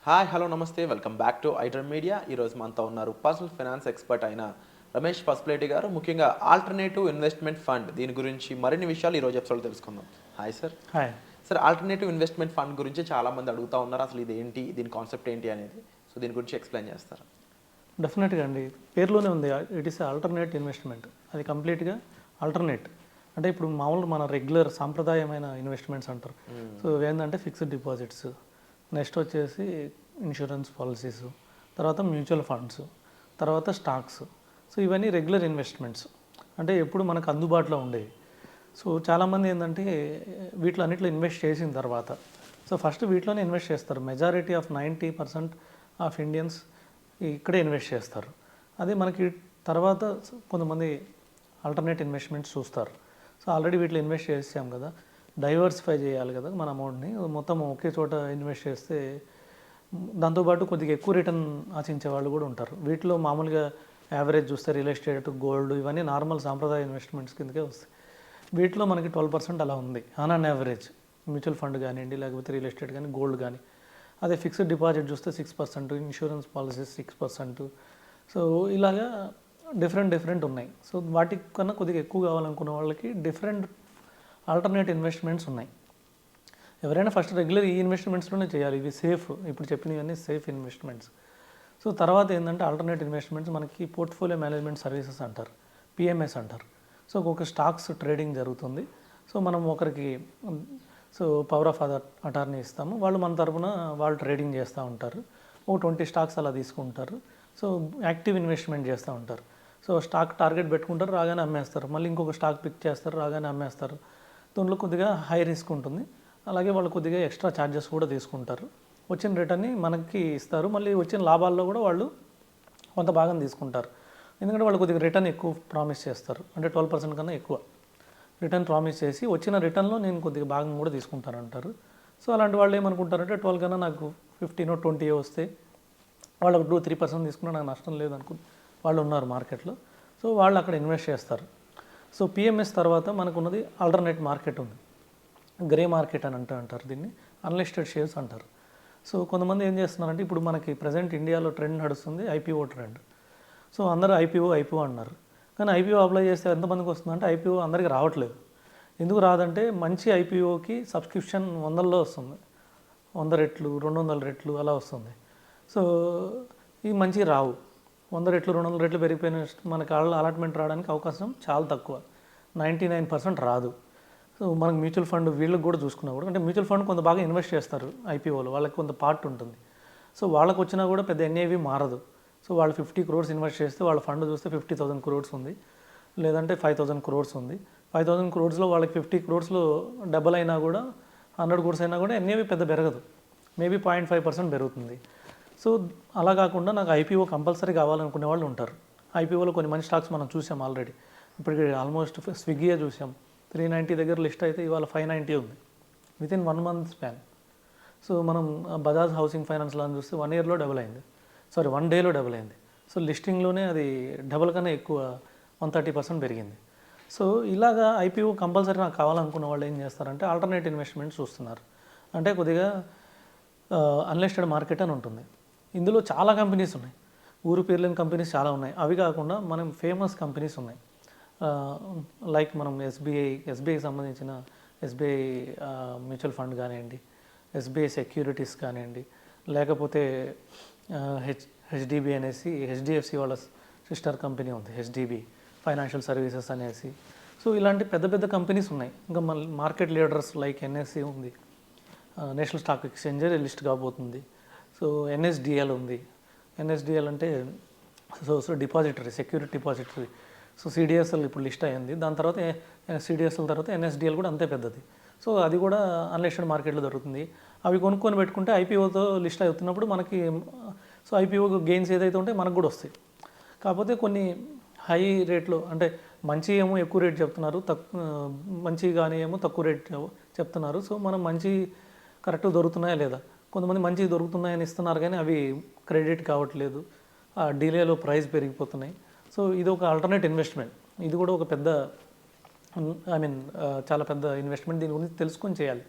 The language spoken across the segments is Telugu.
హాయ్ హలో నమస్తే welcome back to iter media. ఈరోజు మనతో ఉన్నారు పర్సనల్ ఫైనాన్స్ ఎక్స్పర్ట్ అయిన రమేష్ పసుపులేటి గారు. ముఖ్యంగా ఆల్టర్నేటివ్ ఇన్వెస్ట్మెంట్ ఫండ్ దీని గురించి మరిన్ని విషయాలు ఈరోజు ఎపిసోడ్లో తెలుసుకుందాం. Hi sir. Hi. Sir, alternative investment fund గురించి చాలామంది అడుగుతూ ఉన్నారు. అసలు ఇది ఏంటి, దీని కాన్సెప్ట్ ఏంటి అనేది. సో దీని గురించి ఎక్స్ప్లెయిన్ చేస్తారా? డెఫినెట్గా అండి, పేరులోనే ఉంది. It is alternate investment. అది కంప్లీట్గా ఆల్టర్నేట్ అంటే ఇప్పుడు మామూలు మన రెగ్యులర్ సాంప్రదాయమైన ఇన్వెస్ట్మెంట్స్ అంటారు. సో ఏంటంటే ఫిక్స్డ్ డిపాజిట్స్, నెక్స్ట్ వచ్చేసి ఇన్సూరెన్స్ పాలసీస్, తర్వాత మ్యూచువల్ ఫండ్స్, తర్వాత స్టాక్స్. సో ఇవన్నీ రెగ్యులర్ ఇన్వెస్ట్మెంట్స్ అంటే ఎప్పుడు మనకు అందుబాటులో ఉండేవి. సో చాలామంది ఏంటంటే వీటిలో అన్నిట్లో ఇన్వెస్ట్ చేసిన తర్వాత ఫస్ట్ వీటిలోనే ఇన్వెస్ట్ చేస్తారు. మెజారిటీ ఆఫ్ 90% ఆఫ్ ఇండియన్స్ ఇక్కడే ఇన్వెస్ట్ చేస్తారు. అదే మనకి తర్వాత కొంతమంది ఆల్టర్నేట్ ఇన్వెస్ట్మెంట్స్ చూస్తారు. సో ఆల్రెడీ వీటిలో ఇన్వెస్ట్ చేసాం కదా, డైవర్సిఫై చేయాలి కదా మన అమౌంట్ని, మొత్తం ఒకే చోట ఇన్వెస్ట్ చేస్తే దాంతోపాటు కొద్దిగా ఎక్కువ రిటర్న్ ఆశించే వాళ్ళు కూడా ఉంటారు. వీటిలో మామూలుగా యావరేజ్ చూస్తే రియల్ ఎస్టేట్, గోల్డ్ ఇవన్నీ నార్మల్ సాంప్రదాయ ఇన్వెస్ట్మెంట్స్ కిందకే వస్తాయి. వీటిలో మనకి 12% అలా ఉంది ఆన్ యావరేజ్. మ్యూచువల్ ఫండ్ కానివ్వండి, లేకపోతే రియల్ ఎస్టేట్ కానీ, గోల్డ్ కానీ. అదే ఫిక్స్డ్ డిపాజిట్ చూస్తే 6%, ఇన్సూరెన్స్ పాలసీస్ 6%. సో ఇలాగా డిఫరెంట్ ఉన్నాయి. సో వాటి కన్నా కొద్దిగా ఎక్కువ కావాలనుకున్న వాళ్ళకి డిఫరెంట్ ఆల్టర్నేట్ ఇన్వెస్ట్మెంట్స్ ఉన్నాయి. ఎవరైనా ఫస్ట్ రెగ్యులర్ ఈ ఇన్వెస్ట్మెంట్స్లోనే చేయాలి. ఇవి సేఫ్, ఇప్పుడు చెప్పినవన్నీ సేఫ్ ఇన్వెస్ట్మెంట్స్. సో తర్వాత ఏంటంటే ఆల్టర్నేట్ ఇన్వెస్ట్మెంట్స్ మనకి పోర్ట్ఫోలియో మేనేజ్మెంట్ సర్వీసెస్ అంటారు, పిఎంఎస్ అంటారు. సో ఒక స్టాక్స్ ట్రేడింగ్ జరుగుతుంది. సో మనం ఒకరికి పవర్ ఆఫ్ అటార్నీ ఇస్తాము, వాళ్ళు మన తరపున వాళ్ళు ట్రేడింగ్ చేస్తూ ఉంటారు. ఒక 20 స్టాక్స్ అలా తీసుకుంటారు. సో యాక్టివ్ ఇన్వెస్ట్మెంట్ చేస్తూ ఉంటారు. సో స్టాక్ టార్గెట్ పెట్టుకుంటారు, రాగానే అమ్మేస్తారు. మళ్ళీ ఇంకొక స్టాక్ పిక్ చేస్తారు, రాగానే అమ్మేస్తారు. దాంట్లో కొద్దిగా హై రిస్క్ ఉంటుంది. అలాగే వాళ్ళు కొద్దిగా ఎక్స్ట్రా ఛార్జెస్ కూడా తీసుకుంటారు. వచ్చిన రిటర్న్ని మనకి ఇస్తారు. మళ్ళీ వచ్చిన లాభాల్లో కూడా వాళ్ళు కొంత భాగం తీసుకుంటారు. ఎందుకంటే వాళ్ళు కొద్దిగా రిటర్న్ ఎక్కువ ప్రామిస్ చేస్తారు. అంటే 12% కన్నా ఎక్కువ రిటర్న్ ప్రామిస్ చేసి వచ్చిన రిటర్న్లో నేను కొద్దిగా భాగం కూడా తీసుకుంటాను అంటారు. సో అలాంటి వాళ్ళు ఏమనుకుంటారంటే 12 కన్నా నాకు 15 20 వస్తే వాళ్ళకు 2-3% తీసుకున్నా నాకు నష్టం లేదు వాళ్ళు ఉన్నారు మార్కెట్లో. సో వాళ్ళు అక్కడ ఇన్వెస్ట్ చేస్తారు. సో పిఎంఎస్ తర్వాత మనకున్నది ఆల్టర్నేట్ మార్కెట్ ఉంది. గ్రే మార్కెట్ అని అంటారు దీన్ని, అన్లిస్టెడ్ షేర్స్ అంటారు. సో కొంతమంది ఏం చేస్తున్నారంటే ఇప్పుడు మనకి ప్రజెంట్ ఇండియాలో ట్రెండ్ నడుస్తుంది ఐపీఓ ట్రెండ్. సో అందరూ ఐపీఓ అన్నారు. కానీ ఐపీఓ అప్లై చేస్తే ఎంతమందికి వస్తుందంటే ఐపీఓ అందరికీ రావట్లేదు. ఎందుకు రాదంటే మంచి ఐపీఓకి సబ్స్క్రిప్షన్ 100లో వస్తుంది, 100 రెట్లు 200 రెట్లు అలా వస్తుంది. సో ఈ మంచి రావు. 100 రెట్లు 200 రెట్లు పెరిగిపోయిన మనకి అలాట్మెంట్ రావడానికి అవకాశం చాలా తక్కువ, 99% రాదు. సో మనకు మ్యూచువల్ ఫండ్ వీళ్ళకి కూడా చూసుకున్నప్పుడు, అంటే మ్యూచువల్ ఫండ్ కొంత బాగా ఇన్వెస్ట్ చేస్తారు ఐపీఓలో, వాళ్ళకి కొంత పార్ట్ ఉంటుంది. సో వాళ్ళకి వచ్చినా కూడా పెద్ద ఎన్ఏవి మారదు. సో వాళ్ళు 50 crores ఇన్వెస్ట్ చేస్తే వాళ్ళ ఫండ్ చూస్తే 50,000 crores ఉంది, లేదంటే 5,000 crores ఉంది. 5,000 crores వాళ్ళకి 50 crores డబల్ అయినా కూడా 100 crores అయినా కూడా ఎన్ఏవి పెద్ద పెరగదు, మేబీ 0.5% పెరుగుతుంది. సో అలా కాకుండా నాకు ఐపీఓ కంపల్సరీ కావాలనుకునే వాళ్ళు ఉంటారు. ఐపీఓలో కొన్ని మంచి స్టాక్స్ మనం చూసాం ఆల్రెడీ. ఇప్పటికి ఆల్మోస్ట్ స్విగ్గీయే చూసాం, 390 దగ్గర లిస్ట్ అయితే ఇవాళ 590 ఉంది వితిన్ 1 month స్పాన్. సో మనం బజాజ్ హౌసింగ్ ఫైనాన్స్ లాని చూస్తే 1 yearలో డబుల్ అయింది, 1 dayలో డబుల్ అయింది. సో లిస్టింగ్లోనే అది డబుల్ కన్నా ఎక్కువ 130% పెరిగింది. సో ఇలాగా ఐపీఓ కంపల్సరీ నాకు కావాలనుకున్న వాళ్ళు ఏం చేస్తారంటే ఆల్టర్నేట్ ఇన్వెస్ట్మెంట్స్ చూస్తున్నారు. అంటే కొద్దిగా అన్లిస్టెడ్ మార్కెట్ అని ఉంటుంది. ఇందులో చాలా కంపెనీస్ ఉన్నాయి, ఊరు పేరు లేని కంపెనీస్ చాలా ఉన్నాయి. అవి కాకుండా మనం ఫేమస్ కంపెనీస్ ఉన్నాయి. లైక్ మనం ఎస్బీఐకి సంబంధించిన ఎస్బీఐ మ్యూచువల్ ఫండ్ కానివ్వండి, ఎస్బీఐ సెక్యూరిటీస్ కానివ్వండి, లేకపోతే హెచ్డిబి అనేసి హెచ్డిఎఫ్సి వాళ్ళ సిస్టర్ కంపెనీ ఉంది, హెచ్డిబి ఫైనాన్షియల్ సర్వీసెస్ అనేసి. సో ఇలాంటి పెద్ద పెద్ద కంపెనీస్ ఉన్నాయి. ఇంకా మన మార్కెట్ లీడర్స్ లైక్ ఎన్ఎస్సి ఉంది, నేషనల్ స్టాక్ ఎక్స్చేంజ్ లిస్ట్ కాబోతుంది. సో ఎన్ఎస్డిఎల్ ఉంది. ఎన్ఎస్డిఎల్ అంటే so depository, security depository. So CDSL ఇప్పుడు లిస్ట్ అయ్యింది. దాని తర్వాత సిడిఎస్ఎల్ తర్వాత ఎన్ఎస్డిఎల్ కూడా అంతే పెద్దది. సో అది కూడా అన్లిస్టెడ్ మార్కెట్లో దొరుకుతుంది. అవి కొనుక్కొని పెట్టుకుంటే ఐపీఓతో లిస్ట్ అవుతున్నప్పుడు మనకి సో ఐపీఓ గెయిన్స్ ఏదైతే ఉంటే మనకు కూడా వస్తాయి. కాకపోతే కొన్ని హై రేట్లో, అంటే మంచి ఏమో ఎక్కువ రేట్ చెప్తున్నారు, మంచి కానీ ఏమో తక్కువ రేట్ చెప్తున్నారు. సో మనం మంచి కరెక్ట్గా దొరుకుతున్నాయా లేదా, కొంతమంది మంచి దొరుకుతున్నాయని ఇస్తున్నారు కానీ అవి క్రెడిట్ కావట్లేదు, ఆ డిలేలో ప్రైస్ పెరిగిపోతున్నాయి. సో ఇది ఒక ఆల్టర్నేట్ ఇన్వెస్ట్మెంట్. ఇది కూడా ఒక పెద్ద చాలా పెద్ద ఇన్వెస్ట్మెంట్. దీని గురించి తెలుసుకొని చేయాలి.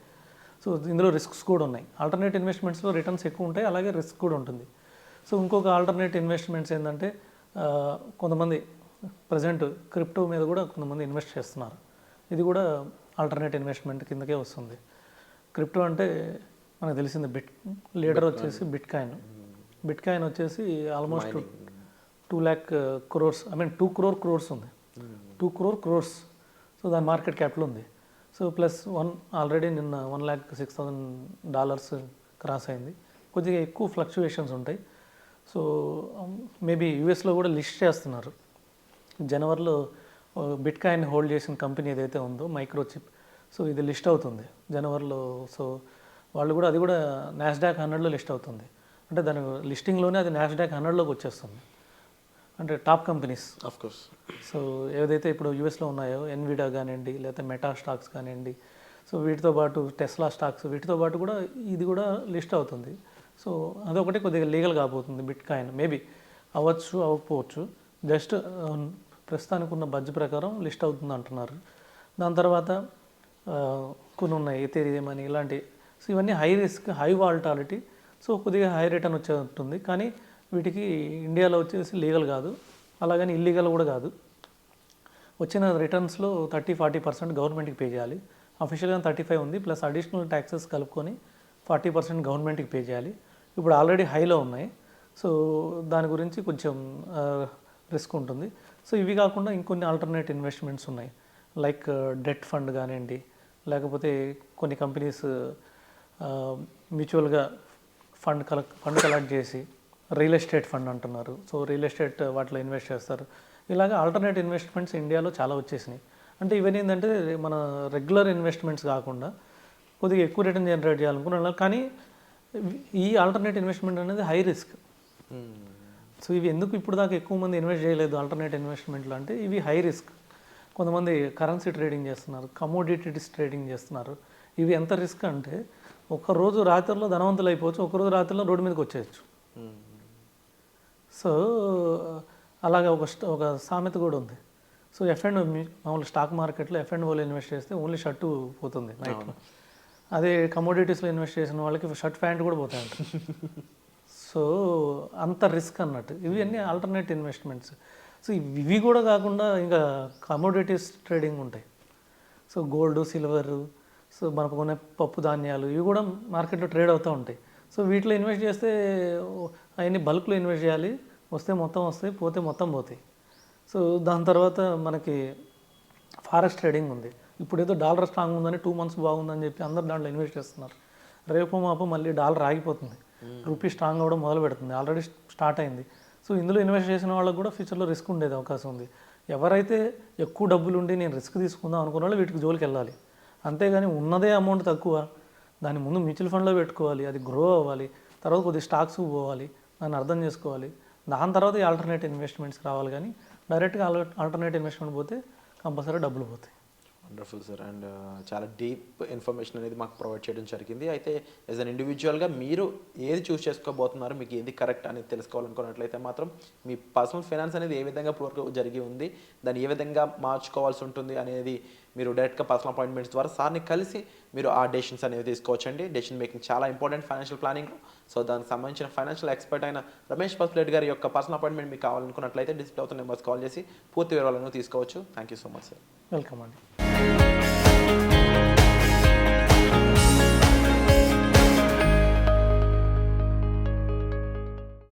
సో ఇందులో రిస్క్స్ కూడా ఉన్నాయి. ఆల్టర్నేట్ ఇన్వెస్ట్మెంట్స్లో రిటర్న్స్ ఎక్కువ ఉంటాయి, అలాగే రిస్క్ కూడా ఉంటుంది. సో ఇంకొక ఆల్టర్నేట్ ఇన్వెస్ట్మెంట్స్ ఏంటంటే కొంతమంది ప్రజెంట్ క్రిప్టో మీద కూడా కొంతమంది ఇన్వెస్ట్ చేస్తున్నారు. ఇది కూడా ఆల్టర్నేట్ ఇన్వెస్ట్మెంట్ కిందకే వస్తుంది. క్రిప్టో అంటే మనకు తెలిసింది లీడర్ వచ్చేసి బిట్ కాయిన్ వచ్చేసి almost 2 lakh crores, 2 crore crores ఉంది. 2 crore crores. సో దాని మార్కెట్ క్యాపిటల్ ఉంది. సో ప్లస్ ఆల్రెడీ నిన్న $1,06,000 క్రాస్ అయింది. కొద్దిగా ఎక్కువ ఫ్లక్చువేషన్స్ ఉంటాయి. సో మేబీ యూఎస్లో కూడా లిస్ట్ చేస్తున్నారు. జనవరిలో బిట్ కాయిన్ హోల్డ్ చేసిన కంపెనీ ఏదైతే ఉందో మైక్రోచిప్, సో ఇది లిస్ట్ అవుతుంది జనవరిలో. సో వాళ్ళు కూడా అది కూడా నాస్డాక్ 100లో లిస్ట్ అవుతుంది. అంటే దాని లిస్టింగ్లోనే అది నాస్డాక్ 100లోకి వచ్చేస్తుంది. అంటే top companies of course. So ఏదైతే ఇప్పుడు యూఎస్లో ఉన్నాయో ఎన్విడా కానివ్వండి, లేకపోతే మెటా స్టాక్స్ కానివ్వండి, సో వీటితో పాటు టెస్లా స్టాక్స్, వీటితో పాటు కూడా ఇది కూడా లిస్ట్ అవుతుంది. సో అదొకటి కొద్దిగా లీగల్ కాబోతుంది బిట్ కాయిన్. మేబీ అవ్వచ్చు, అవ్వకపోవచ్చు. జస్ట్ ప్రస్తుతానికి ఉన్న బడ్జ్ ప్రకారం లిస్ట్ అవుతుంది అంటున్నారు. దాని తర్వాత కొన్ని ఉన్నాయి ఎథీరియం అని ఇలాంటి. సో ఇవన్నీ high risk, high volatility, so కొద్దిగా హై రిటర్న్ వచ్చే ఉంటుంది. కానీ వీటికి ఇండియాలో వచ్చేసి లీగల్ కాదు, అలాగని ఇల్లీగల్ కూడా కాదు. వచ్చిన రిటర్న్స్లో 30-40% గవర్నమెంట్కి పే చేయాలి. అఫీషియల్గా 35 ఉంది, ప్లస్ అడిషనల్ ట్యాక్సెస్ కలుపుకొని 40% గవర్నమెంట్కి పే చేయాలి. ఇప్పుడు ఆల్రెడీ హైలో ఉన్నాయి. సో దాని గురించి కొంచెం రిస్క్ ఉంటుంది. సో ఇవి కాకుండా ఇంకొన్ని ఆల్టర్నేట్ ఇన్వెస్ట్మెంట్స్ ఉన్నాయి. లైక్ డెట్ ఫండ్ కానివ్వండి, లేకపోతే కొన్ని కంపెనీస్ మ్యూచువల్గా ఫండ్ కలెక్ట్ చేసి రియల్ ఎస్టేట్ ఫండ్ అంటున్నారు. సో రియల్ ఎస్టేట్ వాటిలో ఇన్వెస్ట్ చేస్తారు. ఇలాగ ఆల్టర్నేట్ ఇన్వెస్ట్మెంట్స్ ఇండియాలో చాలా వచ్చేసినాయి. అంటే ఇవన్నీ ఏంటంటే మన రెగ్యులర్ ఇన్వెస్ట్మెంట్స్ కాకుండా కొద్దిగా ఎక్కువ రిటర్న్ జనరేట్ చేయాలనుకున్నారు. కానీ ఈ ఆల్టర్నేట్ ఇన్వెస్ట్మెంట్ అనేది హై రిస్క్. సో ఇవి ఎందుకు ఇప్పుడు దాకా ఎక్కువ మంది ఇన్వెస్ట్ చేయలేదు ఆల్టర్నేట్ ఇన్వెస్ట్మెంట్లు అంటే ఇవి హై రిస్క్. కొంతమంది కరెన్సీ ట్రేడింగ్ చేస్తున్నారు, కమోడిటీస్ ట్రేడింగ్ చేస్తున్నారు. ఇవి ఎంత రిస్క్ అంటే ఒకరోజు రాత్రిలో ధనవంతులు అయిపోవచ్చు, ఒకరోజు రాత్రిలో రోడ్డు మీదకి వచ్చేయచ్చు. సో అలాగే ఒక సామెత కూడా ఉంది. సో మామూలు స్టాక్ మార్కెట్లో F&Oలో ఇన్వెస్ట్ చేస్తే ఓన్లీ షర్టు పోతుంది నైట్లో. అదే కమోడిటీస్లో ఇన్వెస్ట్ చేసిన వాళ్ళకి షర్ట్ ప్యాంట్ కూడా పోతాయంట. సో అంత రిస్క్ అన్నట్టు. ఇవి అన్నీ ఆల్టర్నేట్ ఇన్వెస్ట్మెంట్స్. సో ఇవి కూడా కాకుండా ఇంకా కమోడిటీస్ ట్రేడింగ్ ఉంటాయి. సో గోల్డ్, సిల్వరు, సో మనకు కొనే పప్పు ధాన్యాలు, ఇవి కూడా మార్కెట్లో ట్రేడ్ అవుతూ ఉంటాయి. సో వీటిలో ఇన్వెస్ట్ చేస్తే అవన్నీ బల్క్లో ఇన్వెస్ట్ చేయాలి. వస్తే మొత్తం వస్తాయి, పోతే మొత్తం పోతాయి. సో దాని తర్వాత మనకి ఫారెక్స్ ట్రేడింగ్ ఉంది. ఇప్పుడు ఏదో డాలర్ స్ట్రాంగ్ ఉందని 2 months బాగుందని చెప్పి అందరు దాంట్లో ఇన్వెస్ట్ చేస్తున్నారు. రేపు మాపో మళ్ళీ డాలర్ ఆగిపోతుంది, రూపీ స్ట్రాంగ్ అవ్వడం మొదలు పెడుతుంది. ఆల్రెడీ స్టార్ట్ అయింది. సో ఇందులో ఇన్వెస్ట్ చేసిన వాళ్ళకి కూడా ఫ్యూచర్లో రిస్క్ ఉండేది అవకాశం ఉంది. ఎవరైతే ఎక్కువ డబ్బులు ఉండి నేను రిస్క్ తీసుకుందాం అనుకున్న వాళ్ళు వీటికి జోలికి వెళ్ళాలి. అంతేగాని ఉన్నదే అమౌంట్ తక్కువ, దాని ముందు మ్యూచువల్ ఫండ్లో పెట్టుకోవాలి, అది గ్రో అవ్వాలి, తర్వాత కొద్దిగా స్టాక్స్కి పోవాలి, దాన్ని అర్థం చేసుకోవాలి. దాని తర్వాత ఈ ఆల్టర్నేట్ ఇన్వెస్ట్మెంట్స్కి రావాలి. కానీ డైరెక్ట్గా ఆల్టర్నేట్ ఇన్వెస్ట్మెంట్ పోతే కంపల్సరీ డబ్బులు పోతాయి. Wonderful sir. అండ్ చాలా డీప్ ఇన్ఫర్మేషన్ అనేది మాకు ప్రొవైడ్ చేయడం జరిగింది. అయితే యాజ్ అన్ ఇండివిజువల్గా మీరు ఏది చూస్ చేసుకోబోతున్నారు, మీకు ఏది కరెక్ట్ అనేది తెలుసుకోవాలనుకున్నట్లయితే మాత్రం మీ పర్సనల్ ఫైనాన్స్ అనేది ఏ విధంగా ఇప్పటివరకు జరిగి ఉంది, దాన్ని ఏ విధంగా మార్చుకోవాల్సి ఉంటుంది అనేది మీరు డైరెక్ట్గా పర్సనల్ అపాయింట్మెంట్స్ ద్వారా సార్ని కలిసి మీరు ఆ డెసిషన్స్ అనేవి తీసుకోవచ్చండి. డెసిషన్ మేకింగ్ చాలా ఇంపార్టెంట్ ఫైనాన్షియల్ ప్లానింగ్. సో దానికి సంబంధించిన ఫైనాన్షియల్ ఎక్స్పర్ట్ అయిన రమేష్ పసుపులేటి గారి యొక్క పర్సనల్ అపాయింట్మెంట్ మీకు కావాలనుకున్నట్లయితే డిస్ప్లే అవుతున్న నెంబర్స్ కాల్ చేసి పూర్తి వివరాలను తీసుకోవచ్చు. Thank you so much sir. Welcome అండి.